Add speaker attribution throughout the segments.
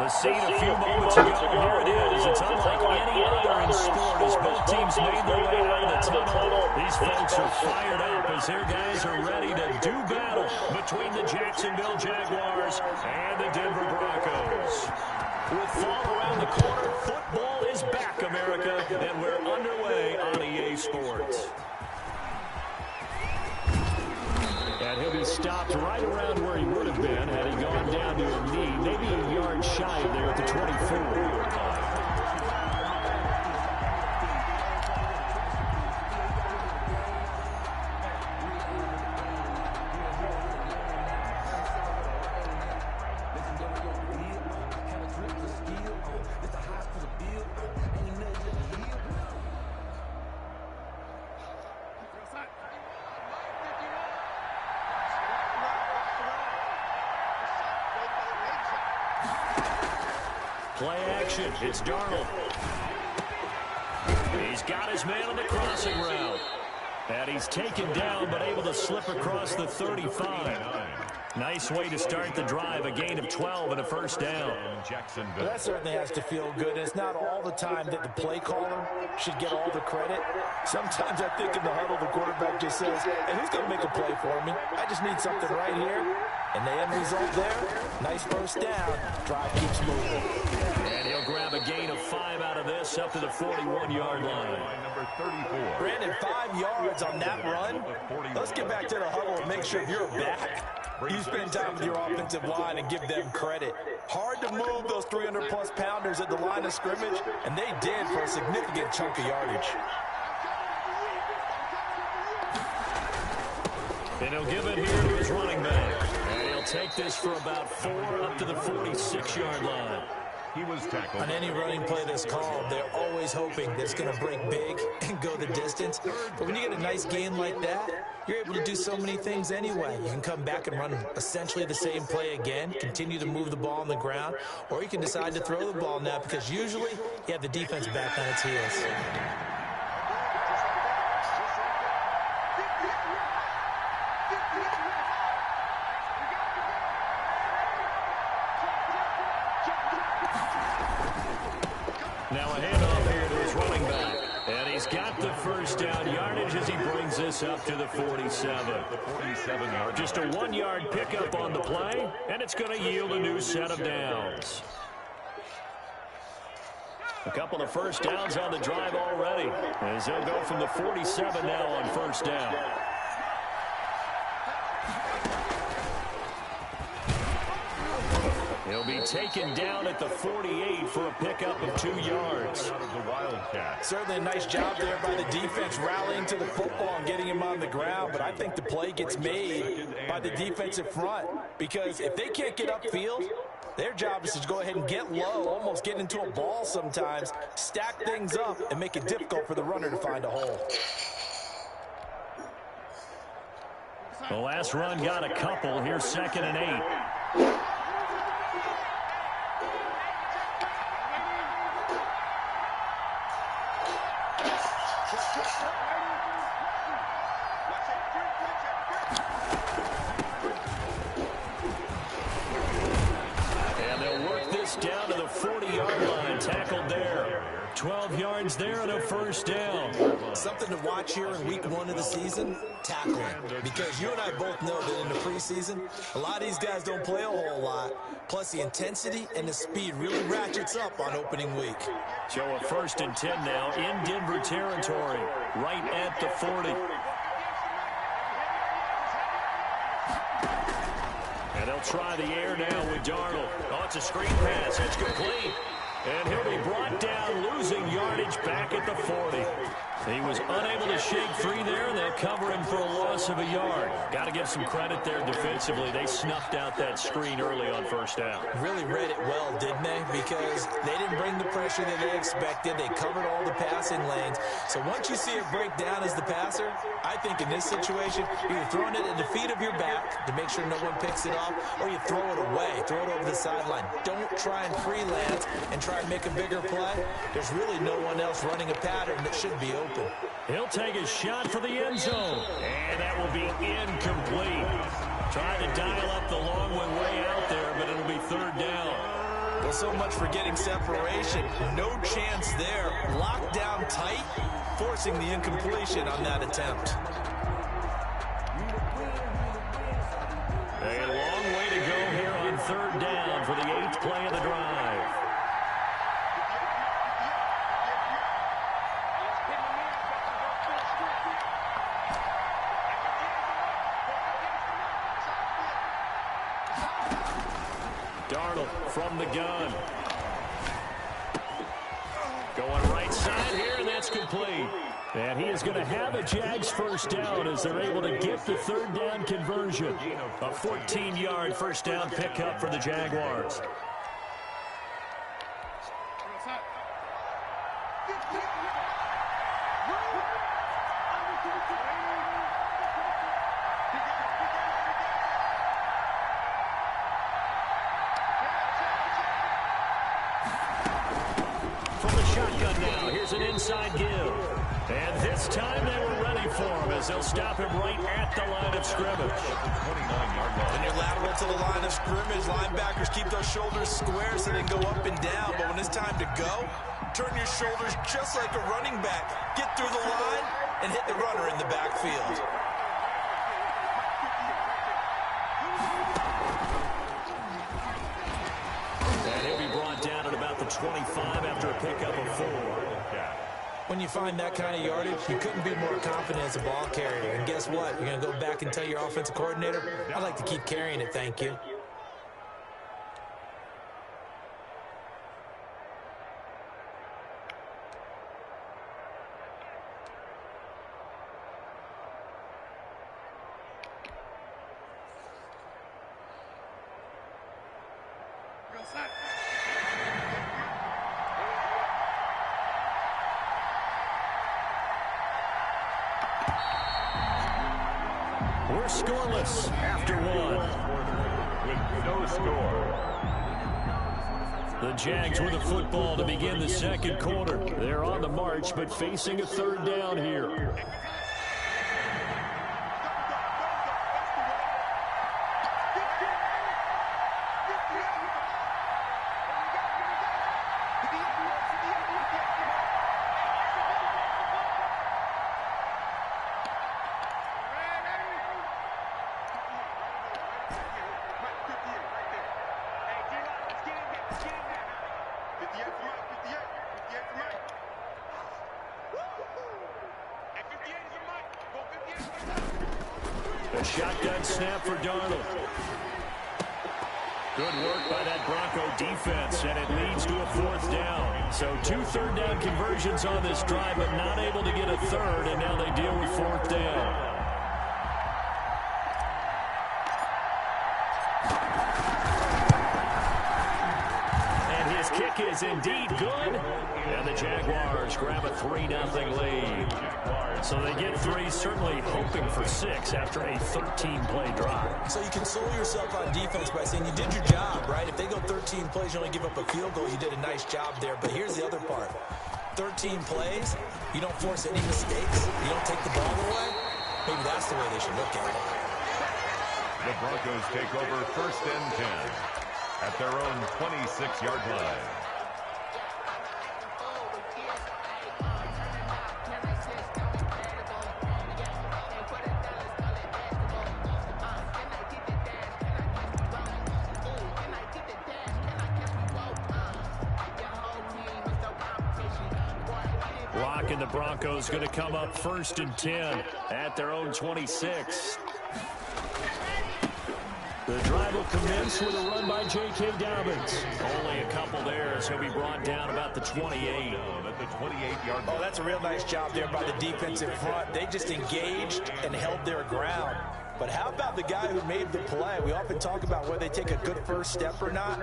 Speaker 1: The scene a few moments ago, here it is. It's unlike any other in sport as both teams made their way out of the tunnel. These folks are fired up as their guys are ready to do battle between the Jacksonville Jaguars and the Denver Broncos. With fall around the corner, football is back, America, and we're underway on EA Sports. And he'll be stopped right around where he would have been had he gone down to a knee, maybe a yard shy of there at the 24. Play action. It's Darnold. He's got his man on the crossing route. And he's taken down but able to slip across the 35. Nice way to start the drive. A gain of 12 and a first down.
Speaker 2: Well, that certainly has to feel good. It's not all the time that the play caller should get all the credit. Sometimes I think in the huddle the quarterback just says, hey, who's going to make a play for me? I just need something right here. And the end result there, nice first down. Drive keeps moving.
Speaker 1: And he'll grab a gain of 5 out of this up to the 41-yard line.
Speaker 3: Number 34.
Speaker 2: Brandon, 5 yards on that run. Let's get back to the huddle and make sure if you're back, you spend time with your offensive line and give them credit. Hard to move those 300-plus pounders at the line of scrimmage, and they did for a significant chunk of yardage.
Speaker 1: And he'll give it here to his running back. And he'll take this for about 4 up to the 46-yard line.
Speaker 3: He was tackled.
Speaker 2: On any running play that's called, they're always hoping that it's going to break big and go the distance. But when you get a nice gain like that, you're able to do so many things anyway. You can come back and run essentially the same play again, continue to move the ball on the ground, or you can decide to throw the ball now because usually you have the defense back on its heels.
Speaker 1: Now a handoff here to his running back. And he's got the first down yardage as he brings this up to the 47. Just a 1-yard pickup on the play, and it's going to yield a new set of downs. A couple of first downs on the drive already, as they'll go from the 47 now on first down. He'll be taken down at the 48 for a pickup of 2 yards.
Speaker 2: Certainly a nice job there by the defense rallying to the football and getting him on the ground, but I think the play gets made by the defensive front because if they can't get upfield, their job is to go ahead and get low, almost get into a ball sometimes, stack things up, and make it difficult for the runner to find a hole.
Speaker 1: The last run got a couple. Here's 2nd and 8. And they'll work this down to the 40-yard line. Tackled there. 12 yards there and a first down.
Speaker 2: Something to watch here in week 1 of the season, tackling. Because you and I both know that in the preseason, a lot of these guys don't play a whole lot. Plus the intensity and the speed really ratchets up on opening week.
Speaker 1: So a 1st and 10 now in Denver territory, right at the 40. And they'll try the air now with Darnold. Oh, it's a screen pass. It's complete. And he'll be brought down, losing yardage back at the 40. He was unable to shake free there, and they'll cover him for a loss of a yard. Got to give some credit there defensively. They snuffed out that screen early on first down.
Speaker 2: Really read it well, didn't they? Because they didn't bring the pressure that they expected. They covered all the passing lanes. So once you see it break down as the passer, I think in this situation, you're throwing it at the feet of your back to make sure no one picks it off, or you throw it away, throw it over the sideline. Don't try and freelance and try and make a bigger play. There's really no one else running a pattern that should be open.
Speaker 1: He'll take a shot for the end zone, and that will be incomplete. Trying to dial up the long one way out there, but it'll be 3rd down.
Speaker 2: Well, so much for getting separation. No chance there. Locked down tight, forcing the incompletion on that attempt.
Speaker 1: A long way to go here on third down for the 8th play of the drive. Darnold from the gun. Going right side here, and that's complete. And he is going to have a Jags first down as they're able to get the third down conversion. A 14-yard first down pickup for the Jaguars. Shotgun now. Here's an inside give. And this time they were ready for him as they'll stop him right at the line of scrimmage.
Speaker 3: 29-yard line.
Speaker 2: When you're lateral to the line of scrimmage, linebackers keep those shoulders square so they can go up and down. But when it's time to go, turn your shoulders just like a running back. Get through the line and hit the runner in the backfield.
Speaker 1: Down at about the 25 after a pickup of 4.
Speaker 2: When you find that kind of yardage, you couldn't be more confident as a ball carrier. And guess what? You're going to go back and tell your offensive coordinator, I'd like to keep carrying it, thank you.
Speaker 1: We're scoreless after 1.
Speaker 3: With no score.
Speaker 1: The Jags with the football to begin the second quarter. They're on the march, but facing a third down here. A shotgun snap for Darnold. Good work by that Bronco defense, and it leads to a 4th down. So 2 third down conversions on this drive, but not able to get a third, and now they deal with 4th down. Kick is indeed good, and the Jaguars grab a 3-0 lead. So they get 3, certainly hoping for 6 after a 13-play drive.
Speaker 2: So you console yourself on defense by saying you did your job, right? If they go 13 plays, you only give up a field goal, you did a nice job there. But here's the other part. 13 plays, you don't force any mistakes, you don't take the ball away. Maybe that's the way they should look at it.
Speaker 3: The Broncos take over 1st and 10 at their own 26-yard line.
Speaker 1: Lock and the Broncos going to come up 1st and 10 at their own 26. The drive will commence with a run by J.K. Dobbins. Only a couple there as he'll be brought down about the 28.
Speaker 3: At the 28-yard line.
Speaker 2: Oh, that's a real nice job there by the defensive front. They just engaged and held their ground. But how about the guy who made the play? We often talk about whether they take a good first step or not.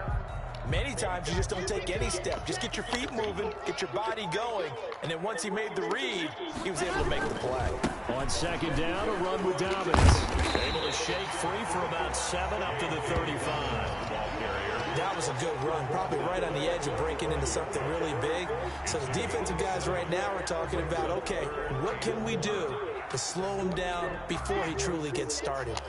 Speaker 2: Many times you just don't take any step. Just get your feet moving, get your body going, and then once he made the read, he was able to make the play.
Speaker 1: On 2nd down, a run with Dobbins. Able to shake free for about 7 up to the 35.
Speaker 2: That was a good run, probably right on the edge of breaking into something really big. So the defensive guys right now are talking about, okay, what can we do to slow him down before he truly gets started?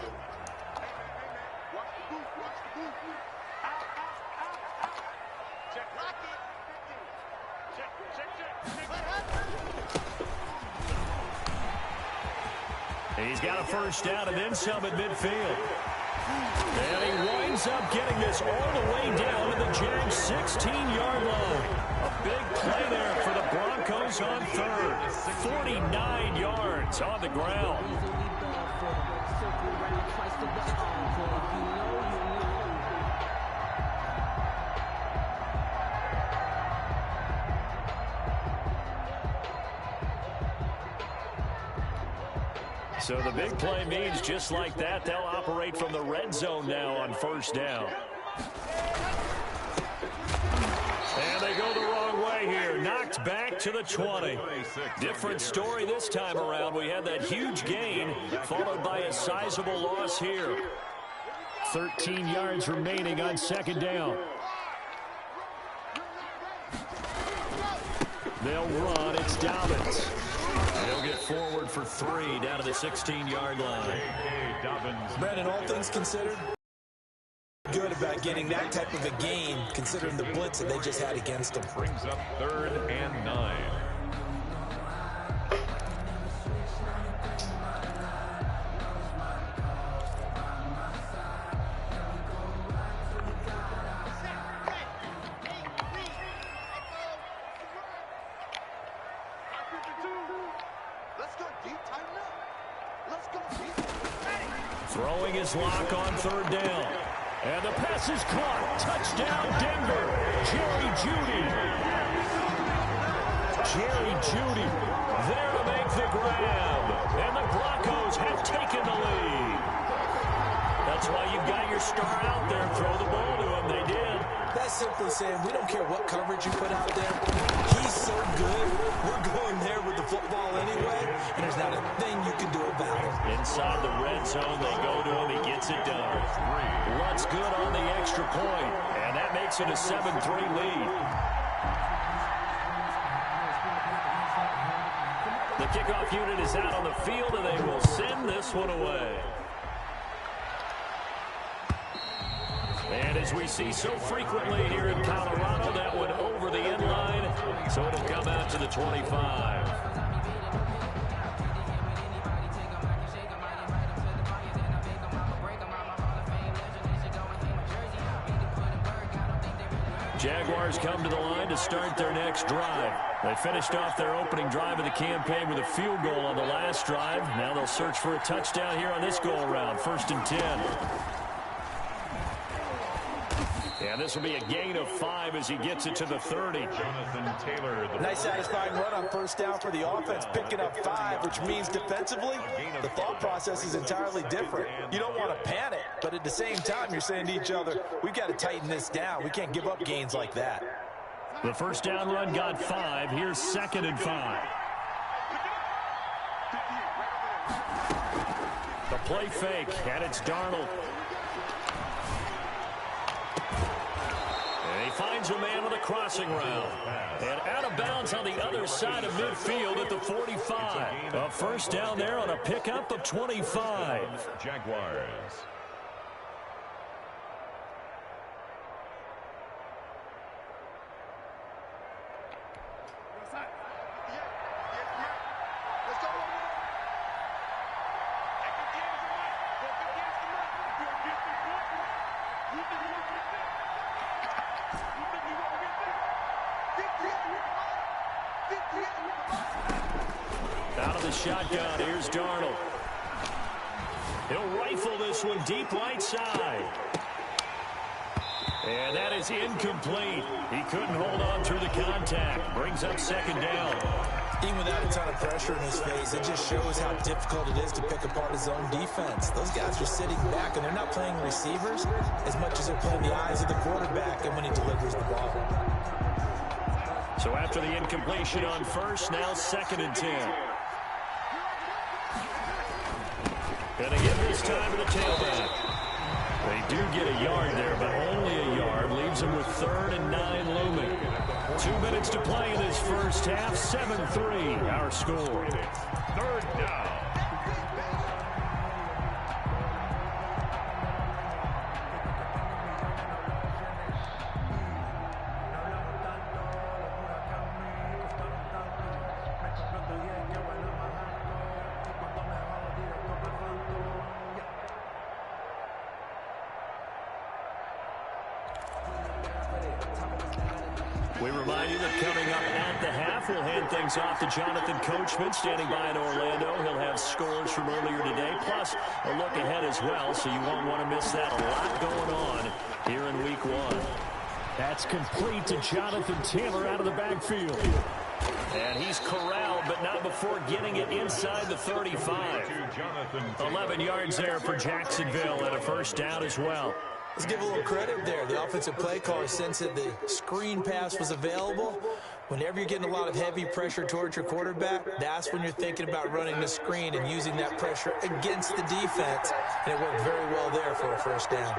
Speaker 1: He's got a first down and then some at midfield. And he winds up getting this all the way down to the Jags' 16-yard line. A big play there for the Broncos on third. 49 yards on the ground. So the big play means just like that, they'll operate from the red zone now on first down. And they go the wrong way here. Knocked back to the 20. Different story this time around. We had that huge gain followed by a sizable loss here. 13 yards remaining on second down. They'll run. It's Dobbins. He'll get forward for 3 down to the 16-yard line.
Speaker 2: Brandon, all things considered, good about getting that type of a gain considering the blitz that they just had against him.
Speaker 3: Brings up 3rd and 9.
Speaker 1: Throwing his lock on 3rd down. And the pass is caught. Touchdown, Denver. Jerry Jeudy. Jerry Jeudy there to make the grab. And the Broncos have taken the lead. That's why you've got your star out there. Throw the ball to him. They did.
Speaker 2: That's simply saying we don't care what coverage you put out there. He's so good. We're going there with the football anyway, and there's not a thing you can do about it.
Speaker 1: Inside the red zone, they go to him. He gets it done. What's good on the extra point, and that makes it a 7-3 lead. The kickoff unit is out on the field, and they will send this one away. And as we see so frequently here in Colorado, that one over the end line, so it'll come out to the 25. Jaguars come to the line to start their next drive. They finished off their opening drive of the campaign with a field goal on the last drive. Now they'll search for a touchdown here on this go-around, 1st and 10. And this will be a gain of 5 as he gets it to the 30.
Speaker 3: Jonathan Taylor.
Speaker 2: Nice satisfying run on first down for the offense, picking up 5, which means defensively, the thought process is entirely different. You don't want to panic, but at the same time, you're saying to each other, we've got to tighten this down. We can't give up gains like that.
Speaker 1: The first down run got 5. Here's 2nd and 5. The play fake, and it's Darnold. And he finds a man on the crossing route. And out of bounds on the other side of midfield at the 45. A first down there on a pickup of 25.
Speaker 3: Jaguars.
Speaker 1: Out of the shotgun, here's Darnold. He'll rifle this one deep right side. And that is incomplete. He couldn't hold on through the contact. Brings up 2nd down.
Speaker 2: Even without a ton of pressure in his face, it just shows how difficult it is to pick apart his own defense. Those guys are sitting back, and they're not playing receivers as much as they're playing the eyes of the quarterback and when he delivers the ball.
Speaker 1: So after the incompletion on first, now 2nd and 10. Gonna give this time to the tailback. They do get a yard there, but only a yard. Leaves them with 3rd and 9 looming. 2 minutes to play in this first half. 7-3, our score.
Speaker 3: 3rd down.
Speaker 1: We remind you that coming up at the half, we'll hand things off to Jonathan Coachman, standing by in Orlando. He'll have scores from earlier today, plus a look ahead as well, so you won't want to miss that. A lot going on here in Week 1.
Speaker 4: That's complete to Jonathan Taylor out of the backfield.
Speaker 1: And he's corralled, but not before getting it inside the 35. 11 yards there for Jacksonville and a first down as well.
Speaker 2: Let's give a little credit there. The offensive play caller sensed that the screen pass was available. Whenever you're getting a lot of heavy pressure towards your quarterback, that's when you're thinking about running the screen and using that pressure against the defense. And it worked very well there for a first down.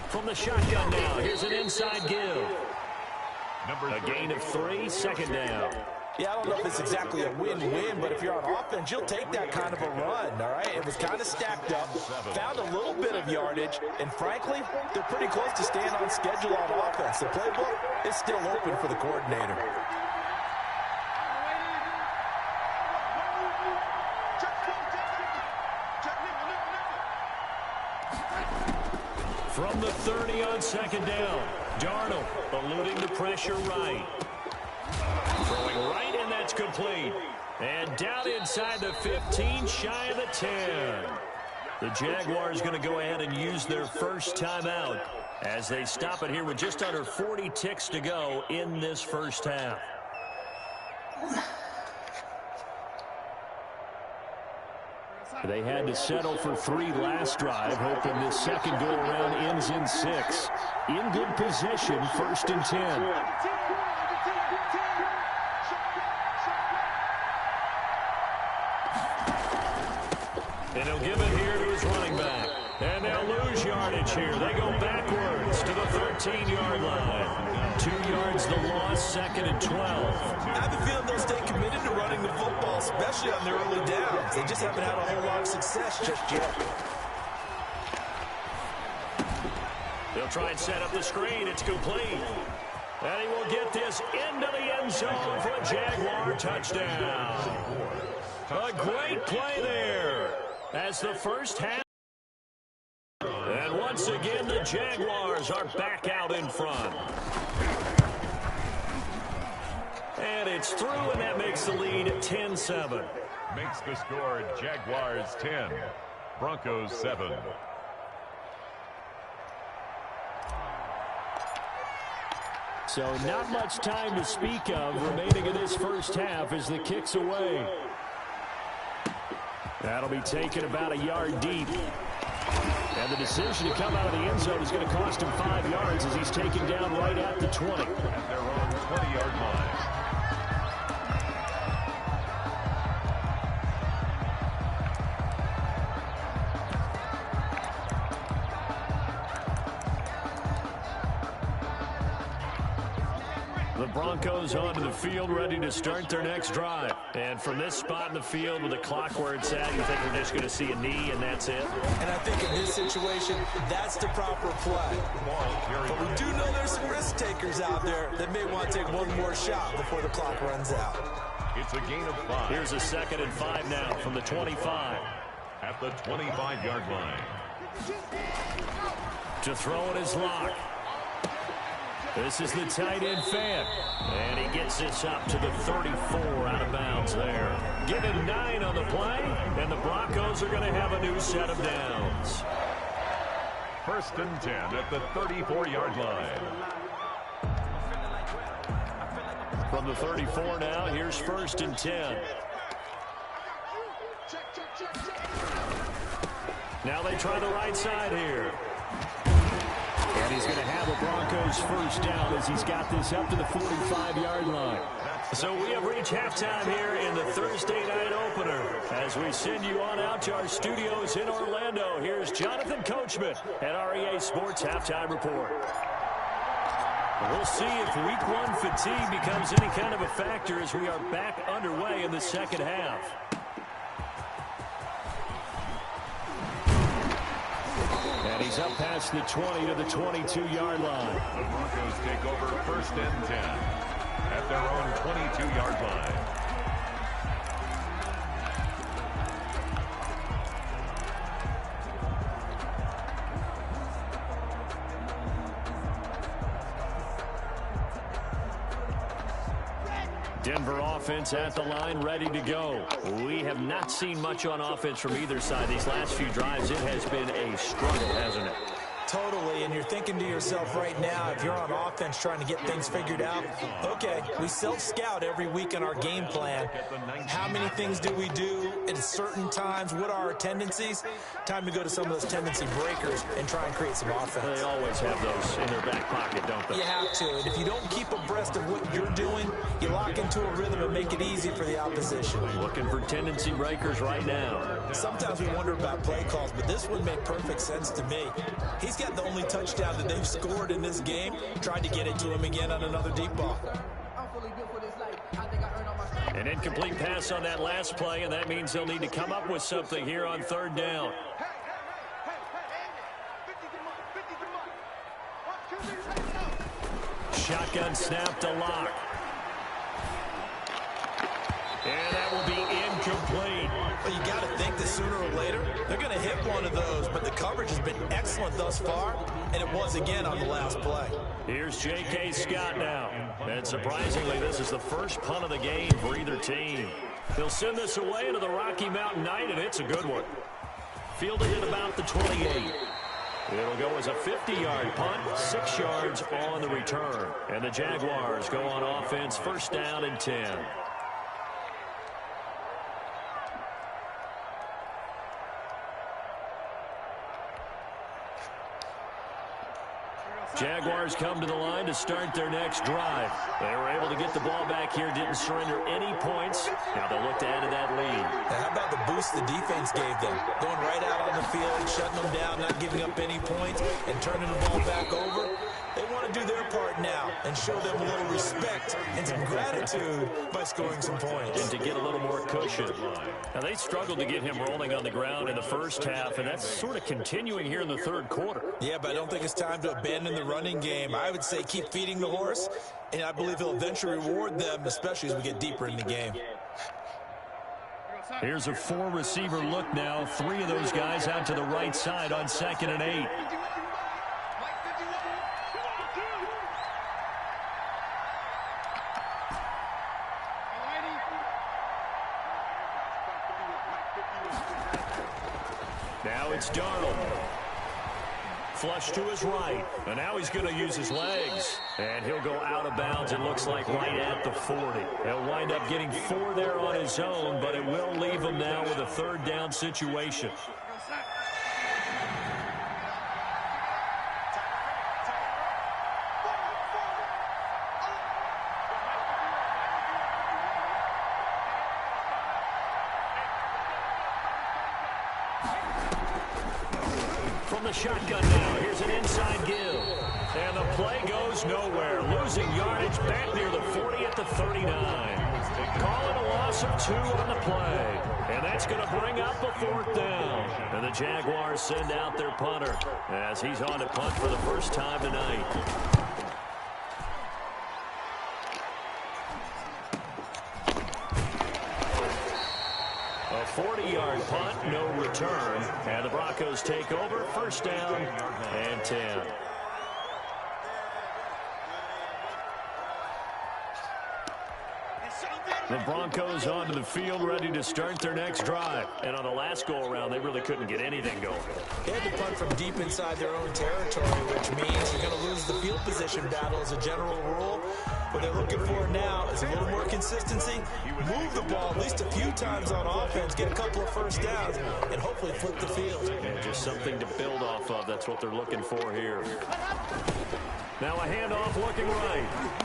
Speaker 1: From the shotgun now, here's an inside give. A gain of 3, second down.
Speaker 2: Yeah, I don't know if it's exactly a win-win, but if you're on offense, you'll take that kind of a run, all right? It was kind of stacked up, found a little bit of yardage, and frankly, they're pretty close to staying on schedule on offense. The playbook is still open for the coordinator.
Speaker 1: From the 30 on second down, Darnold eluding the pressure right. Throwing right, and that's complete. And down inside the 15, shy of the 10. The Jaguars going to go ahead and use their first timeout as they stop it here with just under 40 ticks to go in this first half. They had to settle for 3 last drive, hoping this second go-around ends in 6. In good position, first and 10. And he'll give it here to his running back. And they'll lose yardage here. They go backwards to the 13-yard line. 2 yards the loss, second and 12.
Speaker 2: I have a feeling they'll stay committed to running the football, especially on their early downs. They just haven't had a whole lot of success just yet.
Speaker 1: They'll try and set up the screen. It's complete. And he will get this into the end zone for a Jaguar touchdown. A great play there as the first half. And once again, the Jaguars are back out in front. And it's through, and that makes the lead 10-7.
Speaker 3: Makes the score Jaguars 10, Broncos 7.
Speaker 4: So not much time to speak of remaining in this first half as the kick's away. That'll be taken about a yard deep. And the decision to come out of the end zone is going to cost him 5 yards as he's taken down right at the 20.
Speaker 3: At their own 20-yard line.
Speaker 1: The Broncos onto the field, ready to start their next drive. And from this spot in the field with the clock where it's at, you think we're just going to see a knee and that's it?
Speaker 2: And I think in this situation, that's the proper play. But we do know there's some risk takers out there that may want to take one more shot before the clock runs out.
Speaker 3: It's a gain of 5.
Speaker 1: Here's a 2nd and 5 now from the 25.
Speaker 3: At the 25-yard line.
Speaker 1: To throw it is Locke. This is the tight end fan. And he gets this up to the 34 out of bounds there. Give him 9 on the play, and the Broncos are going to have a new set of downs.
Speaker 3: First and 10 at the 34-yard line.
Speaker 1: From the 34 now, here's first and 10. Now they try the right side here. And he's going to have a Broncos first down as he's got this up to the 45-yard line. So we have reached halftime here in the Thursday night opener. As we send you on out to our studios in Orlando, here's Jonathan Coachman at REA Sports Halftime Report. We'll see if Week 1 fatigue becomes any kind of a factor as we are back underway in the second half.
Speaker 4: And he's up past the 20 to the 22-yard line.
Speaker 3: The Broncos take over 1st and 10 at their own 22-yard line.
Speaker 4: Denver offense at the line, ready to go. We have not seen much on offense from either side these last few drives. It has been a struggle, hasn't it?
Speaker 2: Totally, and you're thinking to yourself right now, if you're on offense trying to get things figured out, okay, we self-scout every week in our game plan. How many things do we do at certain times? What are our tendencies? Time to go to some of those tendency breakers and try and create some offense.
Speaker 4: They always have those in their back pocket, don't they?
Speaker 2: You have to, and if you don't keep abreast of what you're doing, you lock into a rhythm and make it easy for the opposition.
Speaker 4: Looking for tendency breakers right now.
Speaker 2: Sometimes we wonder about play calls, but this one made perfect sense to me. He's got the only touchdown that they've scored in this game. Tried to get it to him again on another deep ball.
Speaker 4: An incomplete pass on that last play, and that means they'll need to come up with something here on 3rd down. Shotgun snap to Lock. And that will be incomplete.
Speaker 2: Well, you got to think that sooner or later, they're going to hit one of those, but the coverage has been excellent thus far, and it was again on the last play.
Speaker 4: Here's J.K. Scott now. And surprisingly, this is the first punt of the game for either team. They'll send this away into the Rocky Mountain night, and it's a good one. Fielded at about the 28. It'll go as a 50-yard punt, 6 yards on the return. And the Jaguars go on offense, 1st down and 10. Jaguars come to the line to start their next drive. They were able to get the ball back here, didn't surrender any points. Now they'll look to add to that lead.
Speaker 2: Now, how about the boost the defense gave them? Going right out on the field, shutting them down, not giving up any points, and turning the ball back over. They want to do their part now and show them a little respect and some gratitude by scoring some points.
Speaker 4: And to get a little more cushion. Now, they struggled to get him rolling on the ground in the first half, and that's sort of continuing here in the 3rd quarter.
Speaker 2: Yeah, but I don't think it's time to abandon the running game. I would say keep feeding the horse, and I believe he'll eventually reward them, especially as we get deeper in the game.
Speaker 4: Here's a 4-receiver look now. 3 of those guys out to the right side on 2nd and 8. Now it's Darnold. Flush to his right. And now he's going to use his legs. And he'll go out of bounds, it looks like, right at the 40. He'll wind up getting 4 there on his own, but it will leave him now with a 3rd down situation. From the shotgun now, here's an inside give. And the play goes nowhere. Losing yardage back near the 40 at the 39. Calling a loss of 2 on the play. And that's going to bring up a 4th down. And the Jaguars send out their punter as he's on to punt for the first time tonight. A 40-yard punt, no return. And the Broncos take over, 1st down and 10. The Broncos onto the field, ready to start their next drive. And on the last go-around, they really couldn't get anything going.
Speaker 2: They had to punt from deep inside their own territory, which means you're going to lose the field position battle as a general rule. What they're looking for now is a little more consistency, move the ball at least a few times on offense, get a couple of 1st downs, and hopefully flip the field.
Speaker 4: And just something to build off of. That's what they're looking for here. Now a handoff looking right.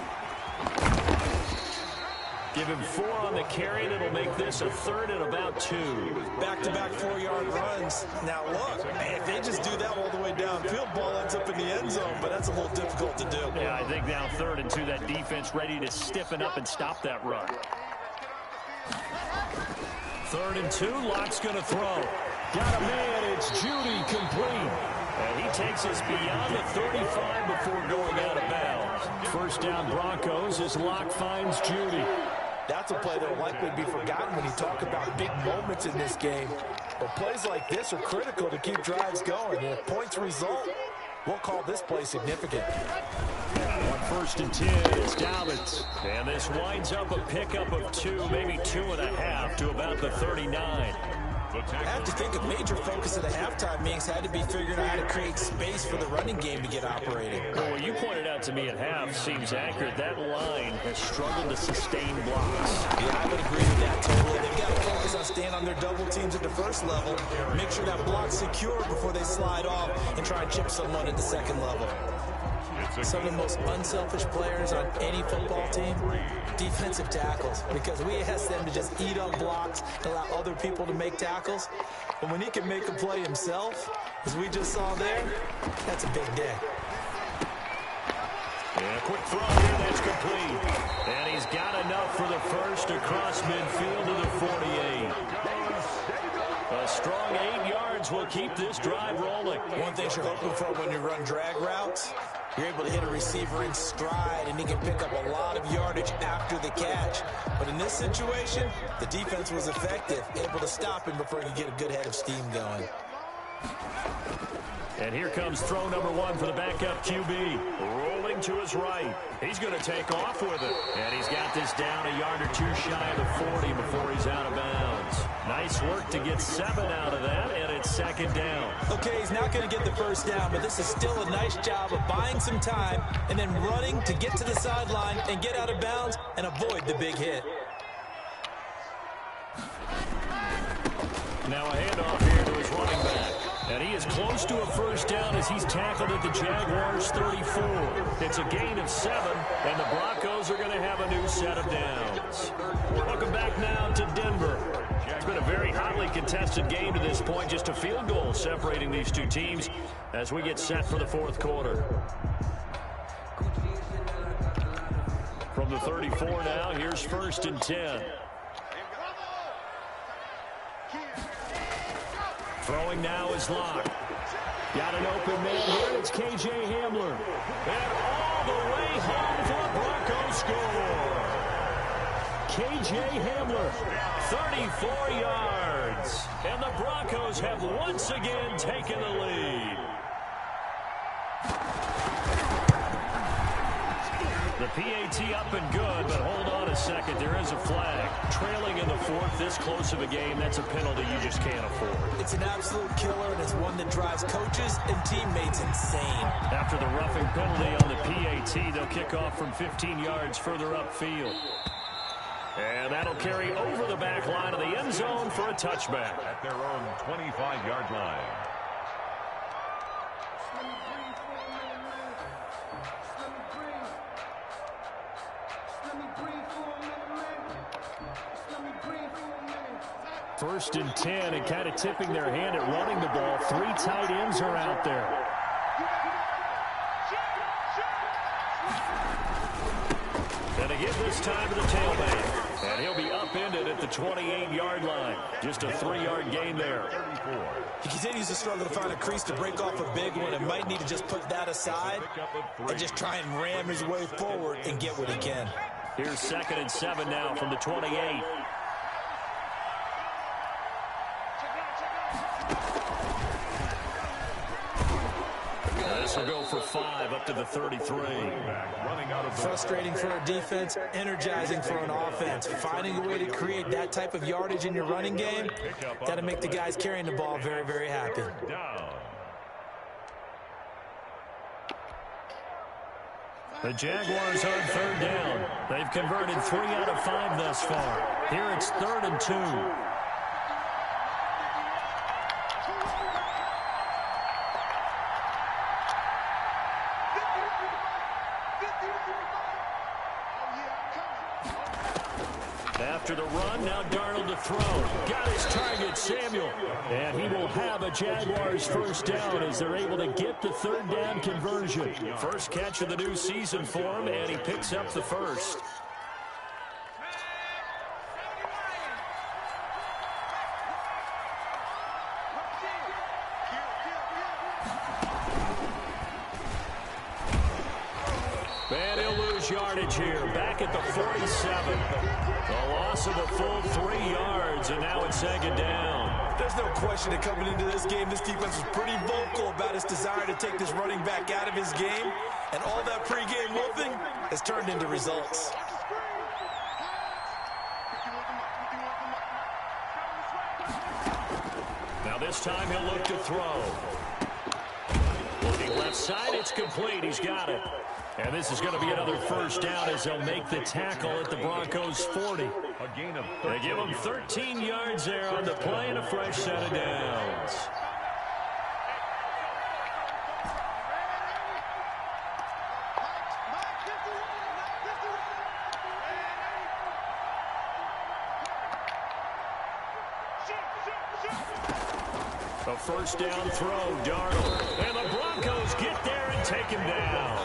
Speaker 4: Give him 4 on the carry. That'll make this a 3rd and about 2.
Speaker 2: Back-to-back 4-yard runs. Now, look, if they just do that all the way downfield, ball ends up in the end zone, but that's a little difficult to do.
Speaker 4: Yeah, I think now 3rd and 2, that defense ready to stiffen up and stop that run. 3rd and 2, Lock's going to throw. Got a man, it's Judy, complete. And he takes us beyond the 35 before going out of bounds. First down Broncos as Locke finds Judy.
Speaker 2: That's a play that will likely be forgotten when you talk about big moments in this game. But plays like this are critical to keep drives going. And if points result, we'll call this play significant.
Speaker 4: On 1st and 10, it's Dobbins. And this winds up a pickup of 2, maybe 2.5 to about the 39.
Speaker 2: I have to think a major focus of the halftime meetings had to be figuring out how to create space for the running game to get operating.
Speaker 4: Well, what you pointed out to me at half seems accurate. That line has struggled to sustain blocks.
Speaker 2: Yeah, I would agree with that totally. They've got to focus on staying on their double teams at the first level, make sure that block's secure before they slide off and try and chip someone at the second level. Some of the most unselfish players on any football team, defensive tackles, because we ask them to just eat up blocks, allow other people to make tackles. But when he can make a play himself, as we just saw there, that's a big day.
Speaker 4: And a quick throw here, that's complete. And he's got enough for the first across midfield to the 48. A strong 8 yards will keep this drive rolling.
Speaker 2: One thing you're hoping for when you run drag routes, you're able to hit a receiver in stride, and he can pick up a lot of yardage after the catch. But in this situation, the defense was effective, able to stop him before he could get a good head of steam going.
Speaker 4: And here comes throw number 1 for the backup QB. Rolling to his right. He's going to take off with it. And he's got this down a yard or 2 shy of the 40 before he's out of bounds. Nice work to get 7 out of that, and it's 2nd down.
Speaker 2: Okay, he's not going to get the first down, but this is still a nice job of buying some time and then running to get to the sideline and get out of bounds and avoid the big hit.
Speaker 4: Now a handoff here to his running back. And he is close to a first down as he's tackled at the Jaguars' 34. It's a gain of 7, and the Broncos are going to have a new set of downs. Welcome back now to Denver. It's been a very hotly contested game to this point. Just a field goal separating these two teams as we get set for the 4th quarter. From the 34 now, here's 1st and 10. Throwing now is Locke. Got an open man here. It's K.J. Hamler. And all the way home for a Broncos score. K.J. Hamler, 34 yards. And the Broncos have once again taken the lead. The PAT up and good, but hold on a second. There is a flag. Trailing in the 4th, this close of a game, that's a penalty you just can't afford.
Speaker 2: It's an absolute killer, and it's one that drives coaches and teammates insane.
Speaker 4: After the roughing penalty on the PAT, they'll kick off from 15 yards further upfield. And that'll carry over the back line of the end zone for a touchback.
Speaker 3: At their own 25-yard line.
Speaker 4: First and 10, and kind of tipping their hand at running the ball. 3 tight ends are out there. And they give this time to the tailback. And he'll be upended at the 28-yard line. Just a 3-yard gain there.
Speaker 2: He continues to struggle to find a crease to break off a big one and might need to just put that aside and just try and ram his way forward and get what he can.
Speaker 4: Here's 2nd and 7 now from the 28. This will go for 5 up to the 33.
Speaker 2: Frustrating for a defense, energizing for an offense. Finding a way to create that type of yardage in your running game, got to make the guys carrying the ball very, very happy.
Speaker 4: The Jaguars on 3rd down. They've converted 3 out of 5 thus far. Here it's 3rd and 2. After the run, now Darnold to throw. Got his target, Samuel. And he will have a Jaguars first down as they're able to get the 3rd down conversion. First catch of the new season for him, and he picks up the first. lose yardage here. Back at the 47. A loss of a full 3 yards, and now it's second down.
Speaker 2: There's no question that coming into this game, this defense was pretty vocal about its desire to take this running back out of his game. And all that pregame wolfing has turned into results.
Speaker 4: Now this time he'll look to throw. Looking left side, it's complete. He's got it. And this is going to be another first down as they'll make the tackle at the Broncos' 40.
Speaker 3: A gain of 13.
Speaker 4: They give him 13 yards there on the play and a fresh set of downs. A first down throw, Darnold. And the Broncos get there and take him down.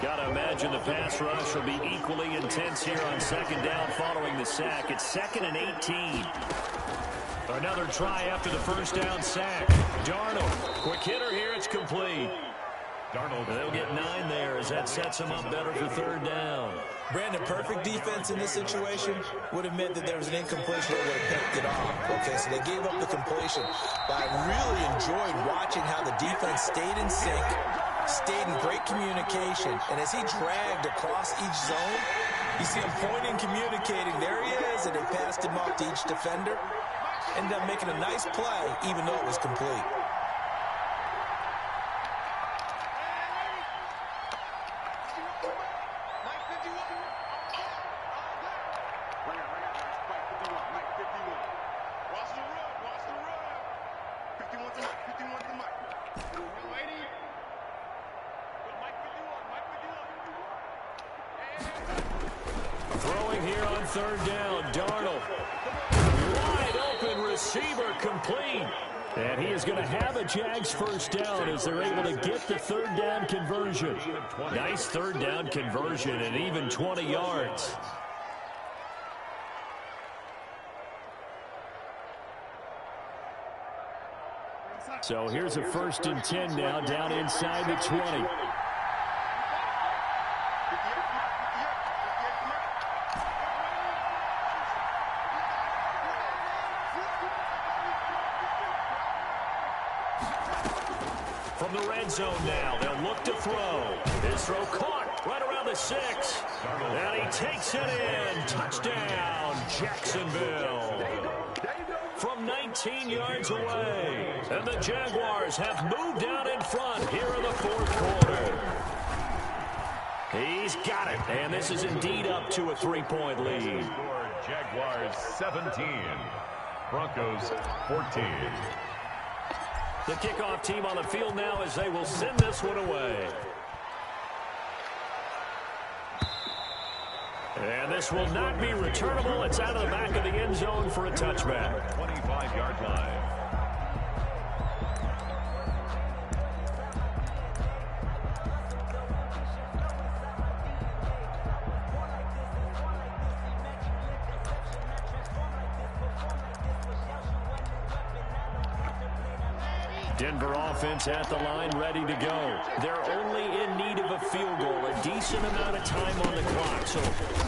Speaker 4: Got to imagine the pass rush will be equally intense here on second down following the sack. It's 2nd and 18. Another try after the first down sack. Darnold, quick hitter here, it's complete.
Speaker 3: Darnold.
Speaker 4: They'll get 9 there as that sets them up better for third down.
Speaker 2: Brandon, perfect defense in this situation would have meant that there was an incompletion that would have picked it off. Okay, so they gave up the completion. But I really enjoyed watching how the defense stayed in sync, stayed in great communication, and as he dragged across each zone, you see him pointing, communicating. There he is, and they passed him off to each defender. Ended up making a nice play, even though it was complete.
Speaker 4: Throwing here on third down, Darnold. Wide open receiver, complete. And he is going to have a Jags first down as they're able to get the third down conversion. Nice third down conversion and even 20 yards. So here's a 1st and 10 now down inside the 20. From the red zone now, they'll look to throw. His throw caught right around the 6. And he takes it in. Touchdown, Jacksonville. From 19 yards away. And the Jaguars have moved out in front here in the 4th quarter. He's got it. And this is indeed up to a 3-point lead.
Speaker 3: Jaguars 17. Broncos 14.
Speaker 4: The kickoff team on the field now as they will send this one away. And this will not be returnable. It's out of the back of the end zone for a touchback.
Speaker 3: 25-yard line.
Speaker 4: Denver offense at the line, ready to go. They're only in need of a field goal, a decent amount of time on the clock. So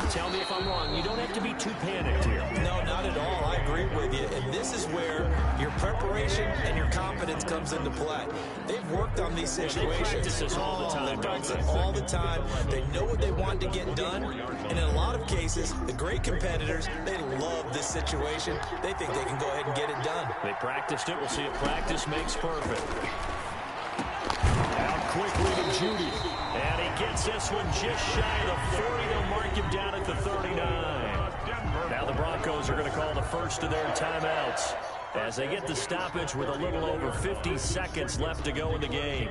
Speaker 4: tell me if I'm wrong. You don't have to be too panicked here.
Speaker 2: No, not at all. I agree with you. And this is where your preparation and your confidence comes into play. They've worked on these situations.
Speaker 4: They practice this all the time.
Speaker 2: They practice it all the time. They know what they want to get done. And in a lot of cases, the great competitors, they love this situation. They think they can go ahead and get it done.
Speaker 4: They practiced it. We'll see if practice makes perfect. Out quickly to Judy. And he gets this one just shy of the 40. They'll mark him down at the 39. Now the Broncos are going to call the first of their timeouts as they get the stoppage with a little over 50 seconds left to go in the game.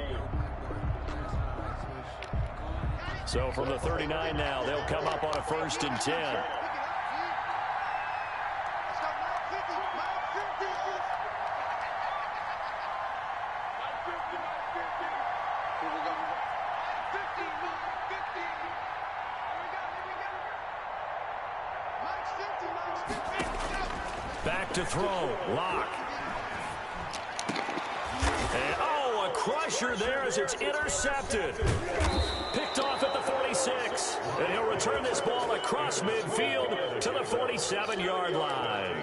Speaker 4: So from the 39 now, they'll come up on a 1st and 10. Back to throw. Lock. And, oh, a crusher there as it's intercepted. Picked off at the 46. 6. And he'll return this ball across midfield to the 47-yard line.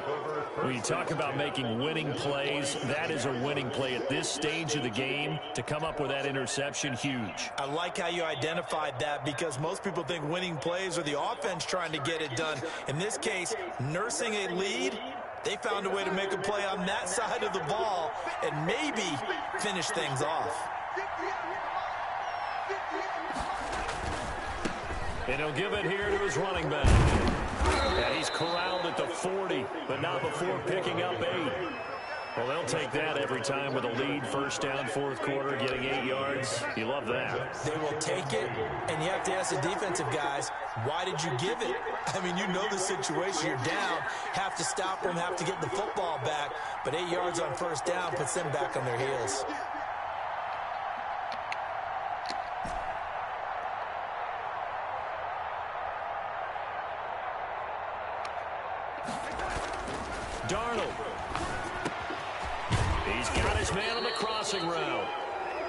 Speaker 4: When you talk about making winning plays, that is a winning play at this stage of the game. To come up with that interception, huge.
Speaker 2: I like how you identified that, because most people think winning plays are the offense trying to get it done. In this case, nursing a lead, they found a way to make a play on that side of the ball and maybe finish things off.
Speaker 4: And he'll give it here to his running back. And he's corralled at the 40, but not before picking up 8. Well, they'll take that every time with a lead. First down, fourth quarter, getting 8 yards. You love that.
Speaker 2: They will take it, and you have to ask the defensive guys, why did you give it? I mean, you know the situation. You're down, have to stop them, have to get the football back. But 8 yards on first down puts them back on their heels.
Speaker 4: Darnold. He's got his man on the crossing route.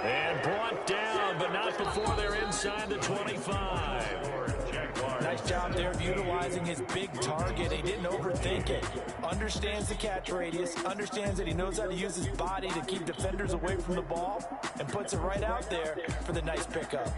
Speaker 4: And brought down, but not before they're inside the 25.
Speaker 2: Nice job there of utilizing his big target. He didn't overthink it. Understands the catch radius. Understands that he knows how to use his body to keep defenders away from the ball. And puts it right out there for the nice pickup.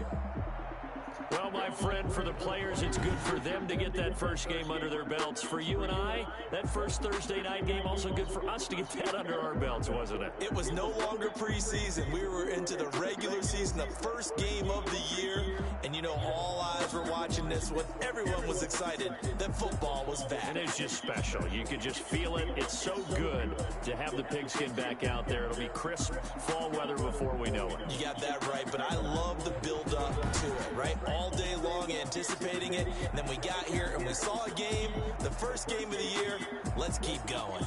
Speaker 4: Well, my friend, for the players, it's good for them to get that first game under their belts. For you and I, that first Thursday night game, also good for us to get that under our belts, wasn't it?
Speaker 2: It was no longer preseason. We were into the regular season, the first game of the year. And, you know, all eyes were watching this when everyone was excited that football was back.
Speaker 4: And it's just special. You could just feel it. It's so good to have the pigskin back out there. It'll be crisp fall weather before we know it.
Speaker 2: You got that right, but I love the build-up to it, right? All day long anticipating it, and then we got here and we saw a game, the first game of the year. Let's keep going.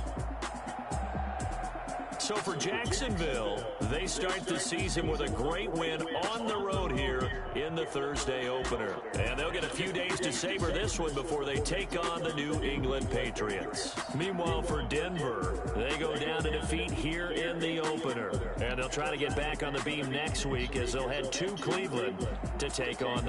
Speaker 4: So for Jacksonville, they start the season with a great win on the road here in the Thursday opener. And they'll get a few days to savor this one before they take on the New England Patriots. Meanwhile, for Denver, they go down to defeat here in the opener. And they'll try to get back on the beam next week as they'll head to Cleveland to take on